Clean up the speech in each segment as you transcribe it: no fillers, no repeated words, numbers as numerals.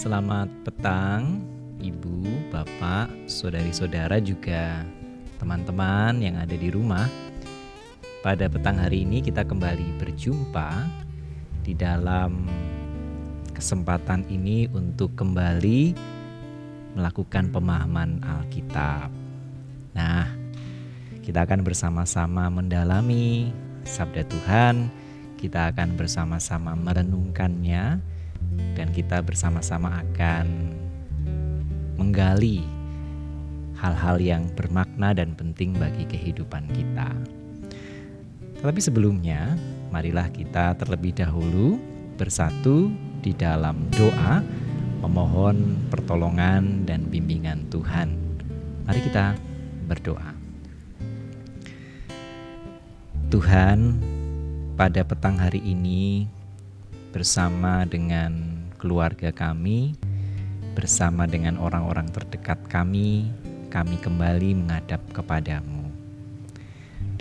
Selamat petang, Ibu, Bapak, saudari-saudara juga teman-teman yang ada di rumah. Pada petang hari ini kita kembali berjumpa di dalam kesempatan ini untuk kembali melakukan pemahaman Alkitab. Nah, kita akan bersama-sama mendalami Sabda Tuhan, kita akan bersama-sama merenungkannya, dan kita bersama-sama akan menggali hal-hal yang bermakna dan penting bagi kehidupan kita. Tetapi sebelumnya, marilah kita terlebih dahulu bersatu di dalam doa, memohon pertolongan dan bimbingan Tuhan. Mari kita berdoa. Tuhan, pada petang hari ini bersama dengan keluarga kami, bersama dengan orang-orang terdekat kami kembali menghadap kepadamu.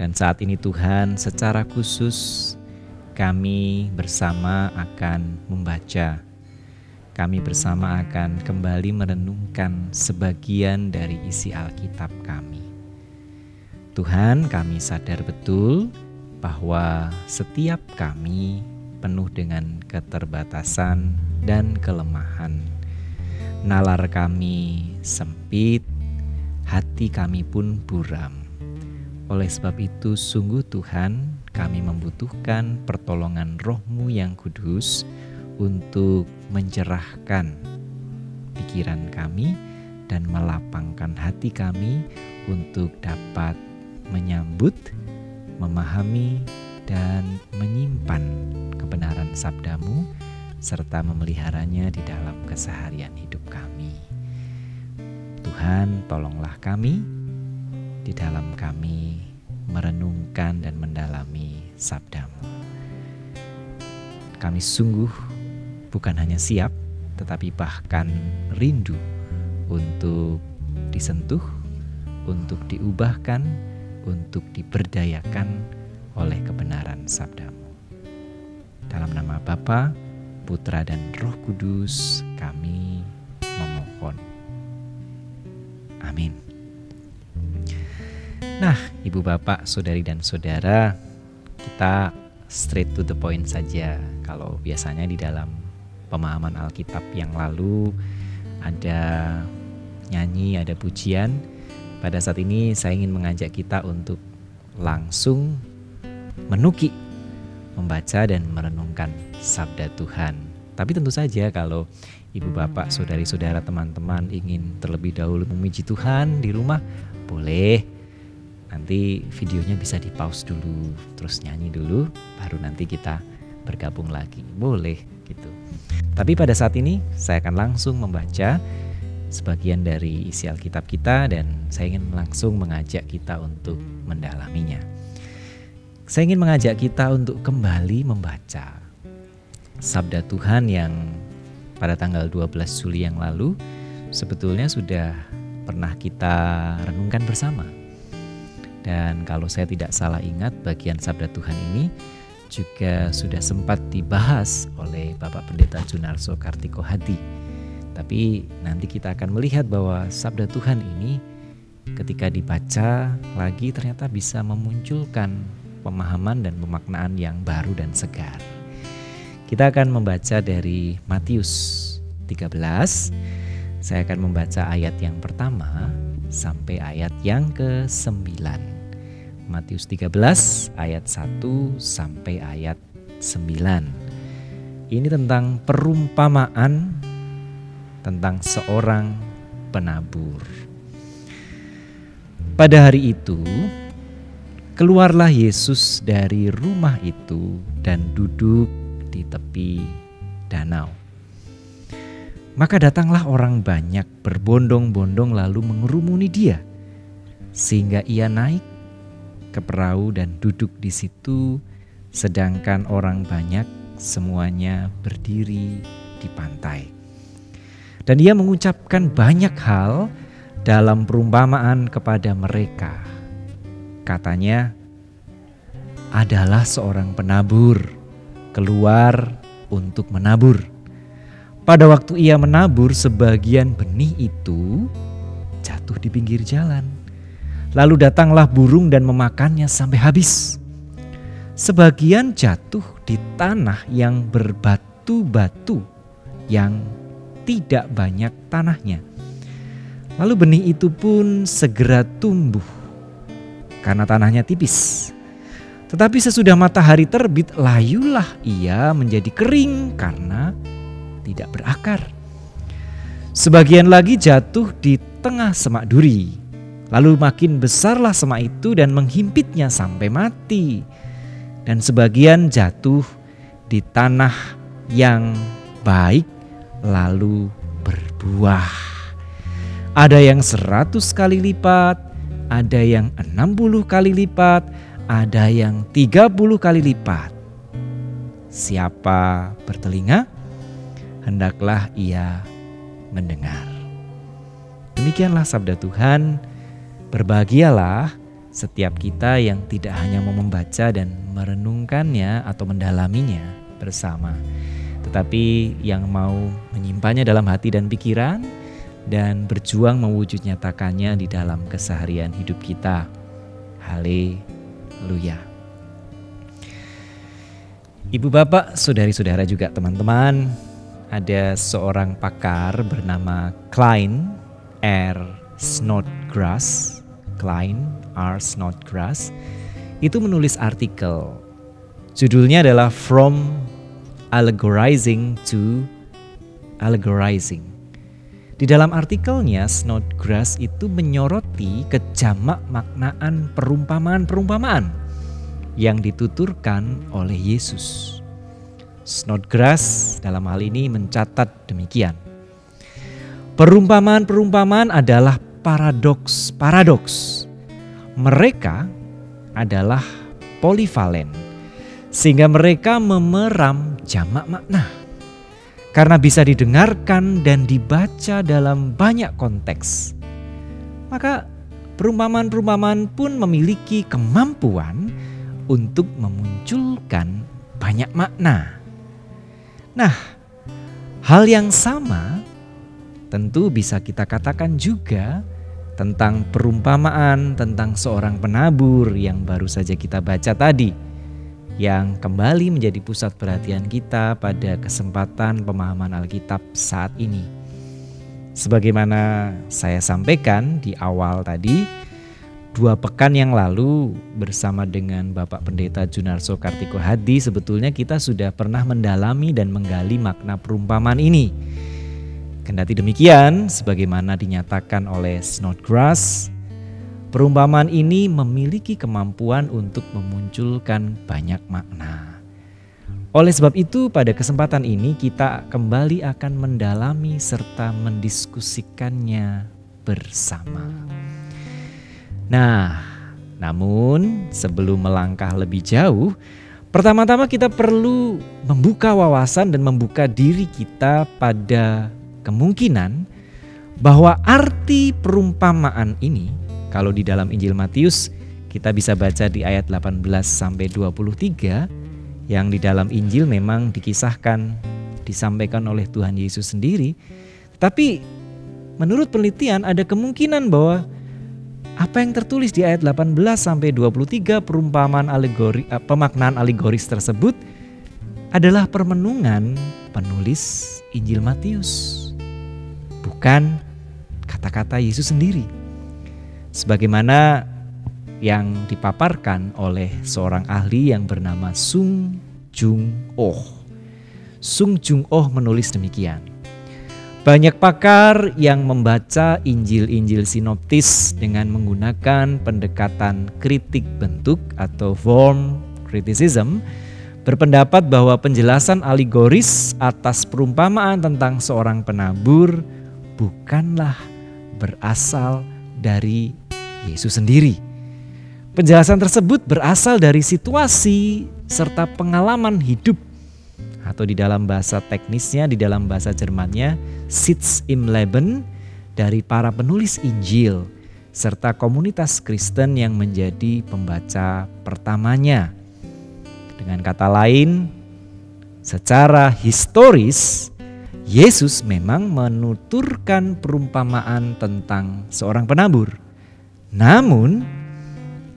Dan saat ini Tuhan, secara khusus kami bersama akan membaca. Kami bersama akan kembali merenungkan sebagian dari isi Alkitab kami. Tuhan, kami sadar betul bahwa setiap kami penuh dengan keterbatasan dan kelemahan. Nalar kami sempit, hati kami pun buram. Oleh sebab itu sungguh Tuhan, kami membutuhkan pertolongan Roh-Mu yang kudus untuk mencerahkan pikiran kami dan melapangkan hati kami untuk dapat menyambut, memahami, dan menyimpan kebenaran sabda-Mu serta memeliharanya di dalam keseharian hidup kami. Tuhan, tolonglah kami di dalam kami merenungkan dan mendalami sabda-Mu. Kami sungguh bukan hanya siap, tetapi bahkan rindu untuk disentuh, untuk diubahkan, untuk diberdayakan oleh kebenaran sabda-Mu. Dalam nama Bapa, Putra, dan Roh Kudus kami memohon. Amin. Nah, Ibu, Bapak, Saudari, dan Saudara, kita straight to the point saja. Kalau biasanya di dalam pemahaman Alkitab yang lalu ada nyanyi, ada pujian, pada saat ini saya ingin mengajak kita untuk langsung menuki, membaca dan merenungkan sabda Tuhan. Tapi tentu saja kalau Ibu, Bapak, Saudari-saudara, teman-teman ingin terlebih dahulu memuji Tuhan di rumah, boleh. Nanti videonya bisa di pause dulu, terus nyanyi dulu, baru nanti kita bergabung lagi. Boleh gitu. Tapi pada saat ini saya akan langsung membaca sebagian dari isi Alkitab kita dan saya ingin langsung mengajak kita untuk mendalaminya. Saya ingin mengajak kita untuk kembali membaca sabda Tuhan yang pada tanggal 12 Juli yang lalu sebetulnya sudah pernah kita renungkan bersama. Dan kalau saya tidak salah ingat, bagian sabda Tuhan ini juga sudah sempat dibahas oleh Bapak Pendeta Junarso Kartiko Hadi. Tapi nanti kita akan melihat bahwa sabda Tuhan ini ketika dibaca lagi ternyata bisa memunculkan pemahaman dan pemaknaan yang baru dan segar. Kita akan membaca dari Matius 13. Saya akan membaca ayat yang pertama sampai ayat yang ke-9. Matius 13 ayat 1 sampai ayat 9. Ini tentang perumpamaan tentang seorang penabur. Pada hari itu, keluarlah Yesus dari rumah itu dan duduk di tepi danau. Maka datanglah orang banyak berbondong-bondong lalu mengerumuni dia, sehingga ia naik ke perahu dan duduk di situ, sedangkan orang banyak semuanya berdiri di pantai. Dan ia mengucapkan banyak hal dalam perumpamaan kepada mereka. Katanya, adalah seorang penabur keluar untuk menabur. Pada waktu ia menabur, sebagian benih itu jatuh di pinggir jalan. Lalu datanglah burung dan memakannya sampai habis. Sebagian jatuh di tanah yang berbatu-batu, yang tidak banyak tanahnya. Lalu benih itu pun segera tumbuh karena tanahnya tipis. Tetapi sesudah matahari terbit, layulah ia menjadi kering karena tidak berakar. Sebagian lagi jatuh di tengah semak duri. Lalu makin besarlah semak itu dan menghimpitnya sampai mati. Dan sebagian jatuh di tanah yang baik lalu berbuah. Ada yang 100 kali lipat, ada yang 60 kali lipat, ada yang 30 kali lipat. Siapa bertelinga, hendaklah ia mendengar. Demikianlah sabda Tuhan. Berbahagialah setiap kita yang tidak hanya mau membaca dan merenungkannya atau mendalaminya bersama, tetapi yang mau menyimpannya dalam hati dan pikiran dan berjuang mewujud nyatakannya di dalam keseharian hidup kita. Haleluya. Ibu bapak, saudari-saudara juga teman-teman, ada seorang pakar bernama Kline R. Snodgrass. Kline R. Snodgrass itu menulis artikel. Judulnya adalah From Allegorizing to Allegorizing. Di dalam artikelnya, Snodgrass itu menyoroti kejamak maknaan perumpamaan-perumpamaan yang dituturkan oleh Yesus. Snodgrass dalam hal ini mencatat demikian. Perumpamaan-perumpamaan adalah paradoks. Mereka adalah polivalen, sehingga mereka memeram jamak makna. Karena bisa didengarkan dan dibaca dalam banyak konteks, maka perumpamaan-perumpamaan pun memiliki kemampuan untuk memunculkan banyak makna. Nah, hal yang sama tentu bisa kita katakan juga tentang perumpamaan tentang seorang penabur yang baru saja kita baca tadi, yang kembali menjadi pusat perhatian kita pada kesempatan pemahaman Alkitab saat ini. Sebagaimana saya sampaikan di awal tadi, 2 pekan yang lalu bersama dengan Bapak Pendeta Junarso Kartiko Hadi, sebetulnya kita sudah pernah mendalami dan menggali makna perumpamaan ini. Kendati demikian, sebagaimana dinyatakan oleh Snodgrass, perumpamaan ini memiliki kemampuan untuk memunculkan banyak makna. Oleh sebab itu, pada kesempatan ini kita kembali akan mendalami serta mendiskusikannya bersama. Nah, namun sebelum melangkah lebih jauh, pertama-tama kita perlu membuka wawasan dan membuka diri kita pada kemungkinan bahwa arti perumpamaan ini, kalau di dalam Injil Matius kita bisa baca di ayat 18 sampai 23, yang di dalam Injil memang dikisahkan, disampaikan oleh Tuhan Yesus sendiri. Tapi menurut penelitian ada kemungkinan bahwa apa yang tertulis di ayat 18 sampai 23 pemaknaan alegoris tersebut adalah permenungan penulis Injil Matius, bukan kata-kata Yesus sendiri. Sebagaimana yang dipaparkan oleh seorang ahli yang bernama Sung Jung Oh. Sung Jung Oh menulis demikian. Banyak pakar yang membaca Injil-Injil sinoptis dengan menggunakan pendekatan kritik bentuk atau form criticism berpendapat bahwa penjelasan alegoris atas perumpamaan tentang seorang penabur bukanlah berasal dari Yesus sendiri. Penjelasan tersebut berasal dari situasi serta pengalaman hidup, atau di dalam bahasa teknisnya, di dalam bahasa Jermannya, Sitz im Leben, dari para penulis Injil serta komunitas Kristen yang menjadi pembaca pertamanya. Dengan kata lain, secara historis Yesus memang menuturkan perumpamaan tentang seorang penabur. Namun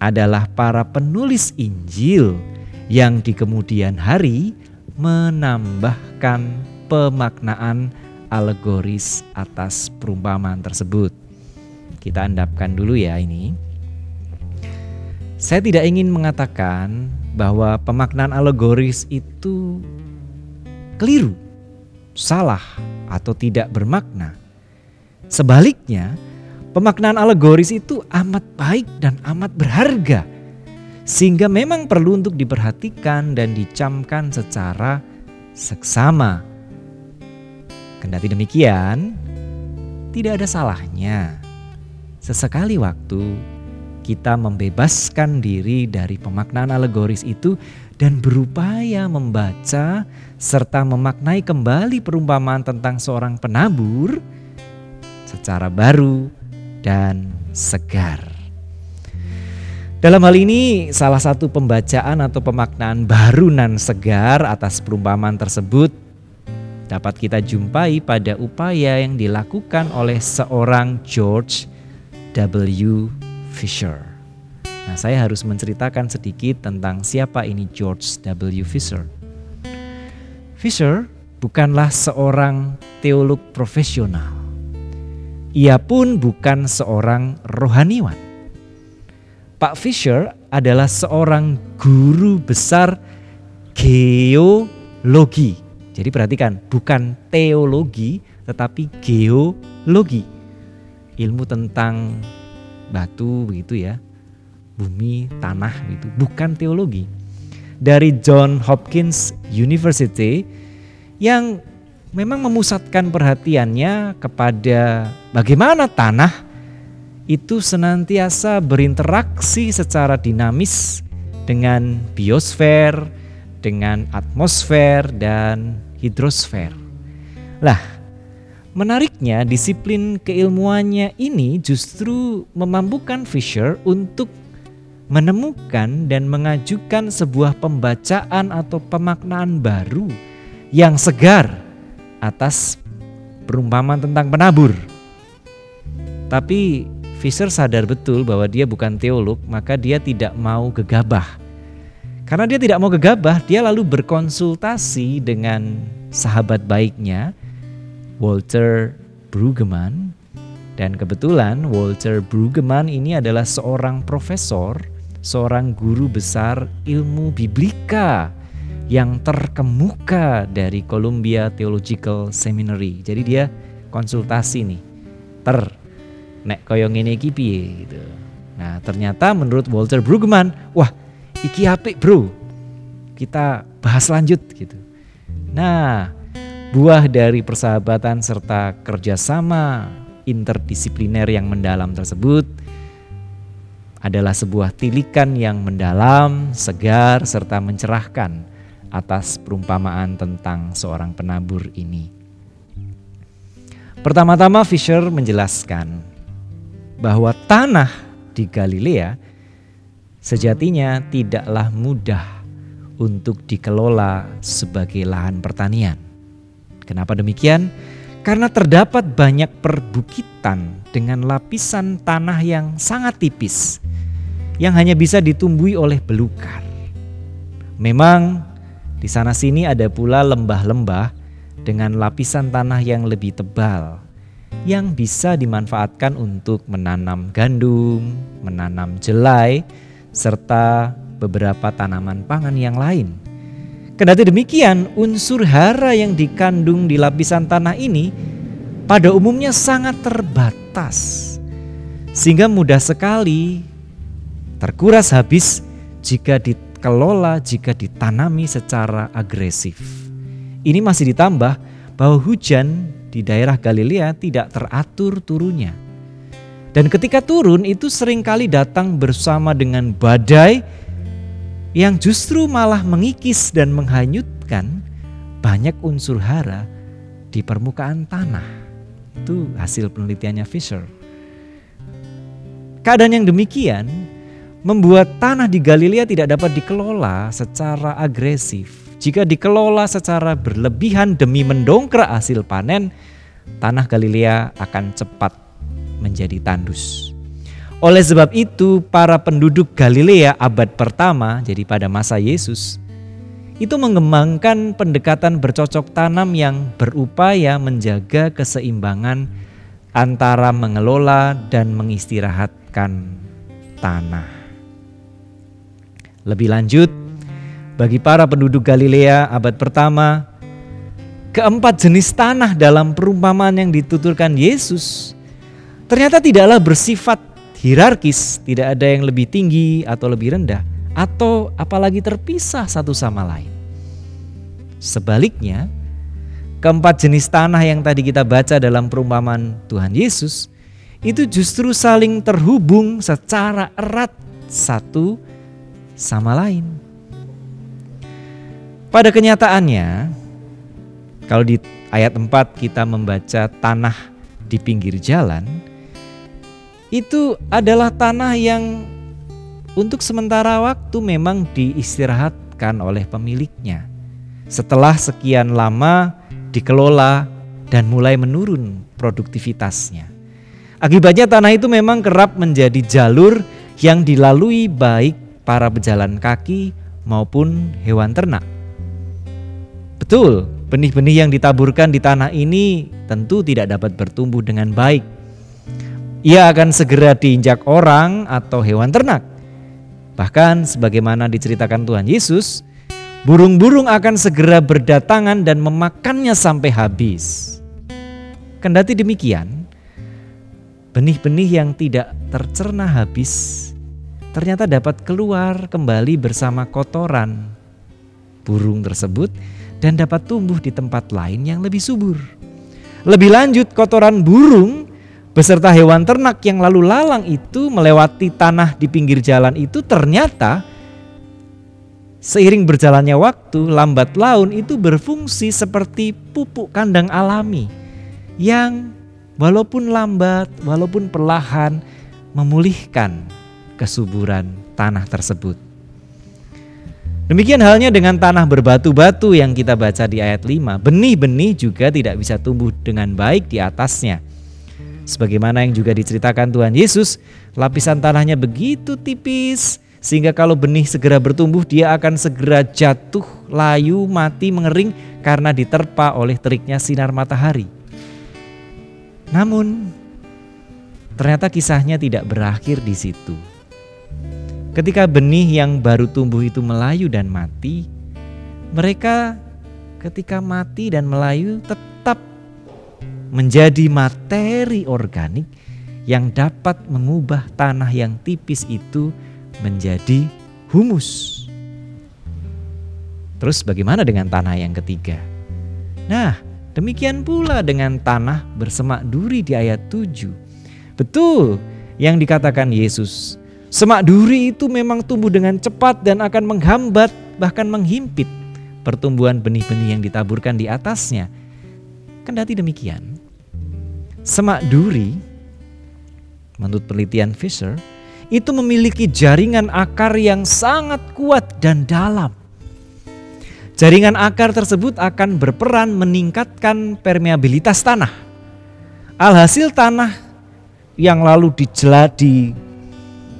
adalah para penulis Injil yang di kemudian hari menambahkan pemaknaan alegoris atas perumpamaan tersebut. Kita endapkan dulu ya ini. Saya tidak ingin mengatakan bahwa pemaknaan alegoris itu keliru, salah, atau tidak bermakna. Sebaliknya, pemaknaan alegoris itu amat baik dan amat berharga, sehingga memang perlu untuk diperhatikan dan dicamkan secara seksama. Kendati demikian, tidak ada salahnya sesekali waktu kita membebaskan diri dari pemaknaan alegoris itu dan berupaya membaca serta memaknai kembali perumpamaan tentang seorang penabur secara baru dan segar. Dalam hal ini, salah satu pembacaan atau pemaknaan baru dan segar atas perumpamaan tersebut dapat kita jumpai pada upaya yang dilakukan oleh seorang George W. Fisher. Nah, saya harus menceritakan sedikit tentang siapa ini George W. Fisher. Fisher bukanlah seorang teolog profesional. Ia pun bukan seorang rohaniwan. Pak Fisher adalah seorang guru besar geologi. Jadi perhatikan, bukan teologi tetapi geologi. Ilmu tentang batu begitu ya, bumi, tanah gitu, bukan teologi. Dari Johns Hopkins University yang memang memusatkan perhatiannya kepada bagaimana tanah itu senantiasa berinteraksi secara dinamis dengan biosfer, dengan atmosfer dan hidrosfer. Lah, menariknya disiplin keilmuannya ini justru memampukan Fisher untuk menemukan dan mengajukan sebuah pembacaan atau pemaknaan baru yang segar atas perumpamaan tentang penabur. Tapi Fisher sadar betul bahwa dia bukan teolog, maka dia tidak mau gegabah. Karena dia tidak mau gegabah, dia lalu berkonsultasi dengan sahabat baiknya, Walter Brueggemann. Dan kebetulan Walter Brueggemann ini adalah seorang profesor, seorang guru besar ilmu biblika yang terkemuka dari Columbia Theological Seminary. Jadi dia konsultasi nih, nek koyo ngene iki piye gitu. Nah, ternyata menurut Walter Brueggemann, wah, iki apik bro, kita bahas lanjut gitu. Nah, buah dari persahabatan serta kerjasama interdisipliner yang mendalam tersebut adalah sebuah tilikan yang mendalam, segar, serta mencerahkan atas perumpamaan tentang seorang penabur ini. Pertama-tama Fisher menjelaskan bahwa tanah di Galilea sejatinya tidaklah mudah untuk dikelola sebagai lahan pertanian. Kenapa demikian? Karena terdapat banyak perbukitan dengan lapisan tanah yang sangat tipis, yang hanya bisa ditumbuhi oleh belukar. Memang di sana sini ada pula lembah-lembah dengan lapisan tanah yang lebih tebal, yang bisa dimanfaatkan untuk menanam gandum, menanam jelai, serta beberapa tanaman pangan yang lain. Kendati demikian, unsur hara yang dikandung di lapisan tanah ini pada umumnya sangat terbatas, sehingga mudah sekali terkuras habis jika dikelola, jika ditanami secara agresif. Ini masih ditambah bahwa hujan di daerah Galilea tidak teratur turunnya. Dan ketika turun itu seringkali datang bersama dengan badai yang justru malah mengikis dan menghanyutkan banyak unsur hara di permukaan tanah. Itu hasil penelitiannya Fisher. Keadaan yang demikian membuat tanah di Galilea tidak dapat dikelola secara agresif. jika dikelola secara berlebihan demi mendongkrak hasil panen, tanah Galilea akan cepat menjadi tandus. Oleh sebab itu, para penduduk Galilea abad pertama, jadi pada masa Yesus, itu mengembangkan pendekatan bercocok tanam yang berupaya menjaga keseimbangan antara mengelola dan mengistirahatkan tanah. Lebih lanjut, bagi para penduduk Galilea abad pertama, keempat jenis tanah dalam perumpamaan yang dituturkan Yesus ternyata tidaklah bersifat hierarkis, tidak ada yang lebih tinggi atau lebih rendah, atau apalagi terpisah satu sama lain. Sebaliknya, keempat jenis tanah yang tadi kita baca dalam perumpamaan Tuhan Yesus itu justru saling terhubung secara erat satu sama lain. Pada kenyataannya, kalau di ayat 4 kita membaca tanah di pinggir jalan, itu adalah tanah yang untuk sementara waktu memang diistirahatkan oleh pemiliknya. Setelah sekian lama dikelola dan mulai menurun produktivitasnya. Akibatnya tanah itu memang kerap menjadi jalur yang dilalui baik para pejalan kaki maupun hewan ternak. Betul, benih-benih yang ditaburkan di tanah ini tentu tidak dapat bertumbuh dengan baik. Ia akan segera diinjak orang atau hewan ternak. Bahkan sebagaimana diceritakan Tuhan Yesus, burung-burung akan segera berdatangan dan memakannya sampai habis. Kendati demikian, benih-benih yang tidak tercerna habis ternyata dapat keluar kembali bersama kotoran burung tersebut dan dapat tumbuh di tempat lain yang lebih subur. Lebih lanjut, kotoran burung beserta hewan ternak yang lalu lalang itu melewati tanah di pinggir jalan itu ternyata seiring berjalannya waktu, lambat laun itu berfungsi seperti pupuk kandang alami yang walaupun lambat, walaupun perlahan memulihkan kesuburan tanah tersebut. Demikian halnya dengan tanah berbatu-batu yang kita baca di ayat 5. Benih-benih juga tidak bisa tumbuh dengan baik di atasnya. Sebagaimana yang juga diceritakan Tuhan Yesus, lapisan tanahnya begitu tipis sehingga kalau benih segera bertumbuh dia akan segera jatuh, layu, mati, mengering karena diterpa oleh teriknya sinar matahari. Namun ternyata kisahnya tidak berakhir di situ. Ketika benih yang baru tumbuh itu melayu dan mati, mereka ketika mati dan melayu tetap menjadi materi organik yang dapat mengubah tanah yang tipis itu menjadi humus. Terus bagaimana dengan tanah yang ketiga? Nah, demikian pula dengan tanah bersemak duri di ayat 7. Betul yang dikatakan Yesus. Semak duri itu memang tumbuh dengan cepat dan akan menghambat bahkan menghimpit pertumbuhan benih-benih yang ditaburkan di atasnya. Kendati demikian, semak duri menurut penelitian Fisher itu memiliki jaringan akar yang sangat kuat dan dalam. Jaringan akar tersebut akan berperan meningkatkan permeabilitas tanah. Alhasil tanah yang lalu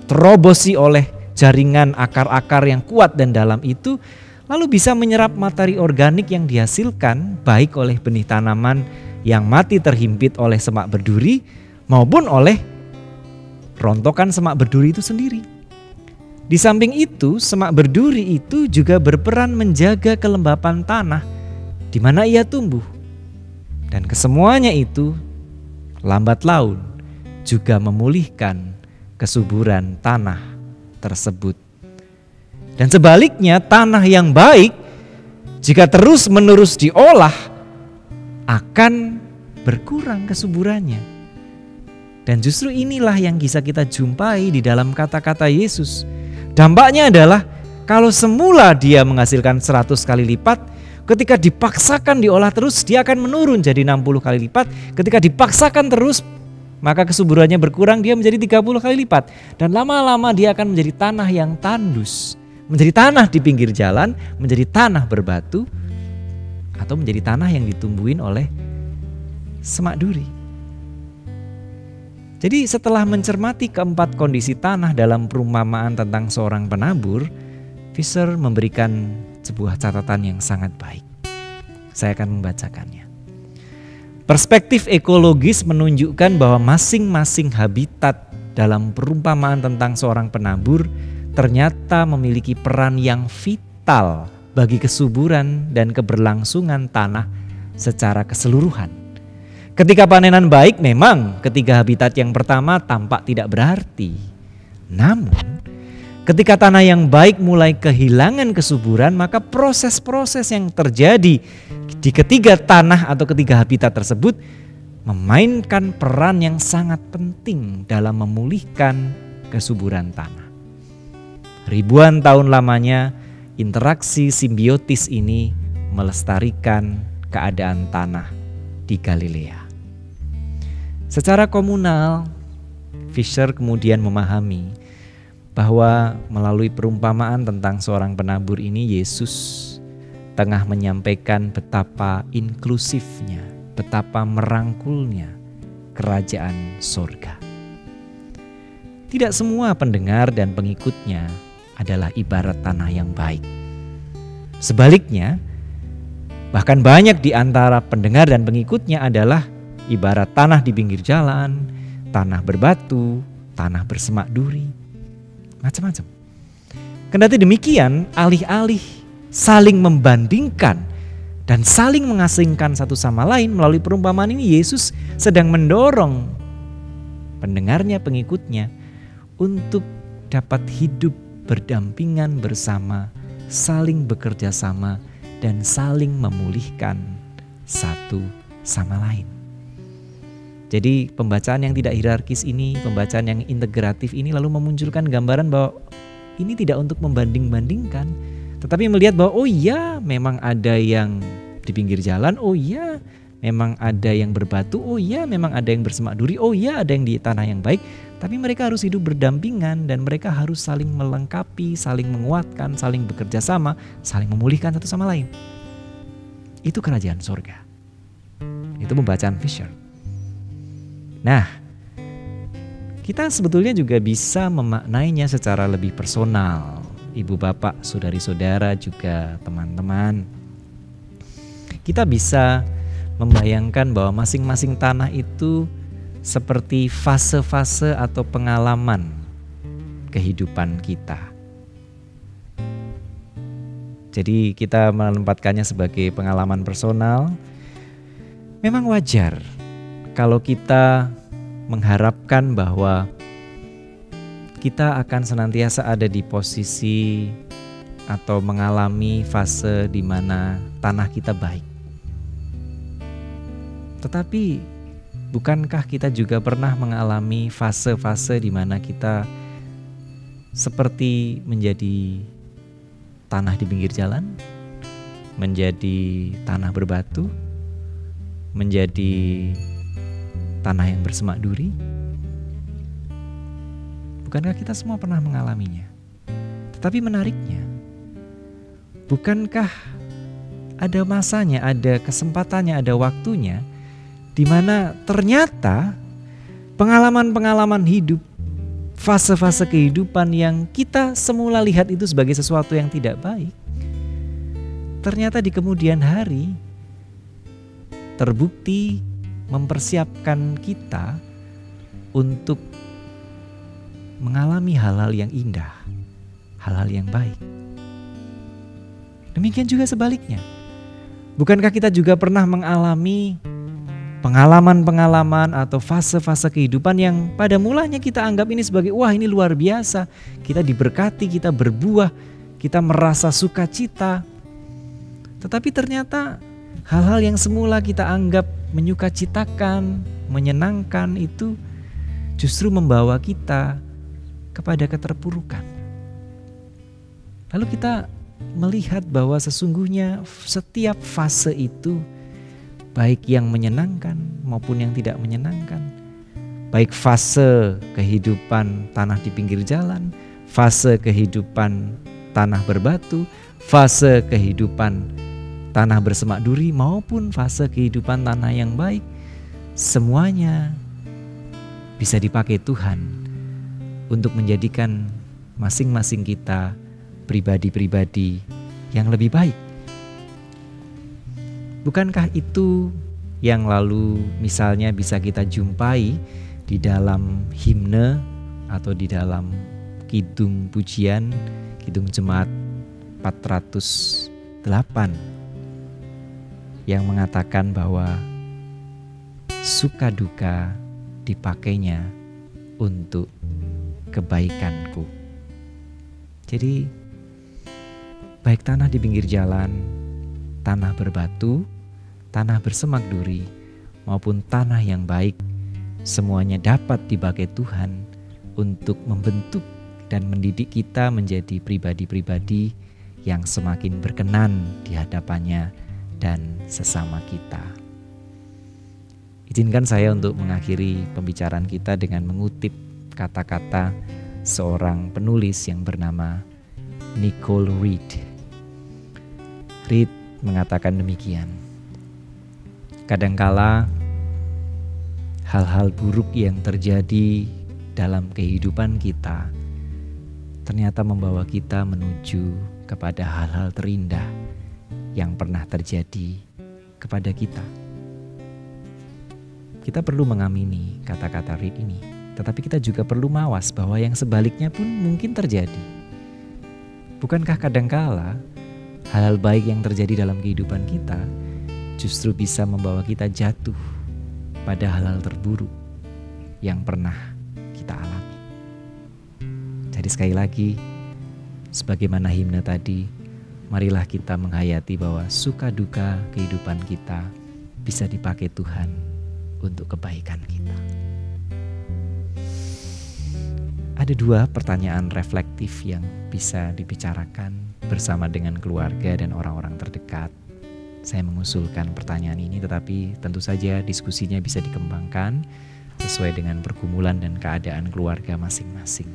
terobosi oleh jaringan akar-akar yang kuat dan dalam itu lalu bisa menyerap materi organik yang dihasilkan baik oleh benih tanaman yang mati terhimpit oleh semak berduri maupun oleh rontokan semak berduri itu sendiri. Di samping itu, semak berduri itu juga berperan menjaga kelembapan tanah di mana ia tumbuh. Dan kesemuanya itu lambat laun juga memulihkan kesuburan tanah tersebut. Dan sebaliknya, tanah yang baik jika terus-menerus diolah akan berkurang kesuburannya. Dan justru inilah yang bisa kita jumpai di dalam kata-kata Yesus. Dampaknya adalah kalau semula dia menghasilkan 100 kali lipat, ketika dipaksakan diolah terus dia akan menurun jadi 60 kali lipat. Ketika dipaksakan terus maka kesuburannya berkurang, dia menjadi 30 kali lipat. Dan lama-lama dia akan menjadi tanah yang tandus, menjadi tanah di pinggir jalan, menjadi tanah berbatu, atau menjadi tanah yang ditumbuhin oleh semak duri. Jadi setelah mencermati keempat kondisi tanah dalam perumpamaan tentang seorang penabur, Fisher memberikan sebuah catatan yang sangat baik. Saya akan membacakannya. Perspektif ekologis menunjukkan bahwa masing-masing habitat dalam perumpamaan tentang seorang penabur ternyata memiliki peran yang vital bagi kesuburan dan keberlangsungan tanah secara keseluruhan. Ketika panenan baik, memang ketiga habitat yang pertama tampak tidak berarti. Namun, ketika tanah yang baik mulai kehilangan kesuburan, maka proses-proses yang terjadi di ketiga tanah atau ketiga habitat tersebut memainkan peran yang sangat penting dalam memulihkan kesuburan tanah. Ribuan tahun lamanya, interaksi simbiotis ini melestarikan keadaan tanah di Galilea. Secara komunal, Fisher kemudian memahami bahwa melalui perumpamaan tentang seorang penabur ini, Yesus tengah menyampaikan betapa inklusifnya, betapa merangkulnya kerajaan sorga. Tidak semua pendengar dan pengikutnya adalah ibarat tanah yang baik. Sebaliknya, bahkan banyak di antara pendengar dan pengikutnya adalah ibarat tanah di pinggir jalan, tanah berbatu, tanah bersemak duri, macam-macam. Kendati demikian, alih-alih saling membandingkan dan saling mengasingkan satu sama lain melalui perumpamaan ini, Yesus sedang mendorong pendengarnya, pengikutnya untuk dapat hidup berdampingan bersama, saling bekerja sama, dan saling memulihkan satu sama lain. Jadi pembacaan yang tidak hierarkis ini, pembacaan yang integratif ini lalu memunculkan gambaran bahwa ini tidak untuk membanding-bandingkan, tetapi melihat bahwa oh iya memang ada yang di pinggir jalan, oh iya memang ada yang berbatu, oh iya memang ada yang bersemak duri, oh iya ada yang di tanah yang baik. Tapi mereka harus hidup berdampingan dan mereka harus saling melengkapi, saling menguatkan, saling bekerja sama, saling memulihkan satu sama lain. Itu kerajaan sorga. Itu pembacaan Fisher. Nah, kita sebetulnya juga bisa memaknainya secara lebih personal. Ibu bapak, saudari-saudara, juga teman-teman. Kita bisa membayangkan bahwa masing-masing tanah itu seperti fase-fase atau pengalaman kehidupan kita. Jadi kita menempatkannya sebagai pengalaman personal. Memang wajar kalau kita mengharapkan bahwa kita akan senantiasa ada di posisi atau mengalami fase di mana tanah kita baik. Tetapi bukankah kita juga pernah mengalami fase-fase di mana kita seperti menjadi tanah di pinggir jalan, menjadi tanah berbatu, menjadi tanah yang bersemak duri? Bukankah kita semua pernah mengalaminya? Tetapi menariknya, bukankah ada masanya, ada kesempatannya, ada waktunya di mana ternyata pengalaman-pengalaman hidup, fase-fase kehidupan yang kita semula lihat itu sebagai sesuatu yang tidak baik, ternyata di kemudian hari terbukti mempersiapkan kita untuk mengalami hal-hal yang indah, hal-hal yang baik. Demikian juga sebaliknya. Bukankah kita juga pernah mengalami pengalaman-pengalaman atau fase-fase kehidupan yang pada mulanya kita anggap ini sebagai wah ini luar biasa, kita diberkati, kita berbuah, kita merasa sukacita. Tetapi ternyata hal-hal yang semula kita anggap menyukacitakan, menyenangkan itu justru membawa kita kepada keterpurukan. Lalu kita melihat bahwa sesungguhnya setiap fase itu, baik yang menyenangkan maupun yang tidak menyenangkan, baik fase kehidupan tanah di pinggir jalan, fase kehidupan tanah berbatu, fase kehidupan tanah bersemak duri maupun fase kehidupan tanah yang baik, semuanya bisa dipakai Tuhan untuk menjadikan masing-masing kita pribadi-pribadi yang lebih baik. Bukankah itu yang lalu misalnya bisa kita jumpai di dalam himne atau di dalam kidung pujian, kidung jemaat 408 yang mengatakan bahwa suka duka dipakainya untuk kebaikanku. Jadi baik tanah di pinggir jalan, tanah berbatu, tanah bersemak duri, maupun tanah yang baik, semuanya dapat dipakai Tuhan untuk membentuk dan mendidik kita menjadi pribadi-pribadi yang semakin berkenan di hadapannya dan sesama kita. Izinkan saya untuk mengakhiri pembicaraan kita dengan mengutip kata-kata seorang penulis yang bernama Nicole Reed. Reed mengatakan demikian. Kadangkala hal-hal buruk yang terjadi dalam kehidupan kita ternyata membawa kita menuju kepada hal-hal terindah yang pernah terjadi kepada kita. Kita perlu mengamini kata-kata Reed ini, tetapi kita juga perlu mawas bahwa yang sebaliknya pun mungkin terjadi. Bukankah kadangkala hal-hal baik yang terjadi dalam kehidupan kita justru bisa membawa kita jatuh pada hal-hal terburuk yang pernah kita alami. Jadi sekali lagi, sebagaimana himne tadi, marilah kita menghayati bahwa suka duka kehidupan kita bisa dipakai Tuhan untuk kebaikan kita. Ada dua pertanyaan reflektif yang bisa dibicarakan bersama dengan keluarga dan orang-orang terdekat. Saya mengusulkan pertanyaan ini, tetapi tentu saja diskusinya bisa dikembangkan sesuai dengan pergumulan dan keadaan keluarga masing-masing.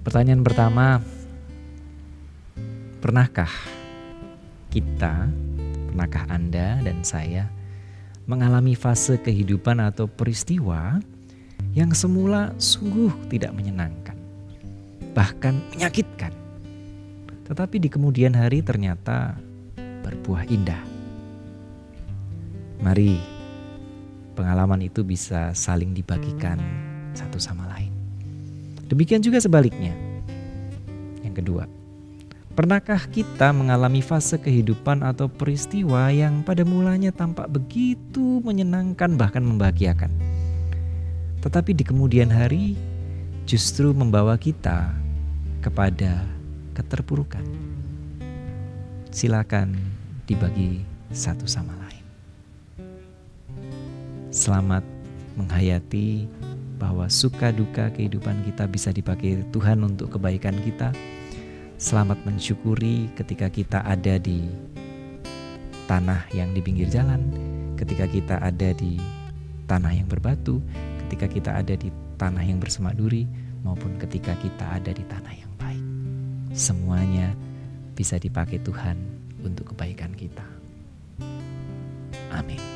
Pertanyaan pertama, pernahkah Anda dan saya mengalami fase kehidupan atau peristiwa yang semula sungguh tidak menyenangkan, bahkan menyakitkan, tetapi di kemudian hari ternyata berbuah indah? Mari pengalaman itu bisa saling dibagikan satu sama lain. Demikian juga sebaliknya. Yang kedua, pernahkah kita mengalami fase kehidupan atau peristiwa yang pada mulanya tampak begitu menyenangkan bahkan membahagiakan, tetapi di kemudian hari justru membawa kita kepada keterpurukan? Silakan dibagi satu sama lain. Selamat menghayati bahwa suka duka kehidupan kita bisa dipakai Tuhan untuk kebaikan kita. Selamat mensyukuri ketika kita ada di tanah yang di pinggir jalan, ketika kita ada di tanah yang berbatu, ketika kita ada di tanah yang bersemak duri, maupun ketika kita ada di tanah yang baik. Semuanya bisa dipakai Tuhan untuk kebaikan kita. Amin.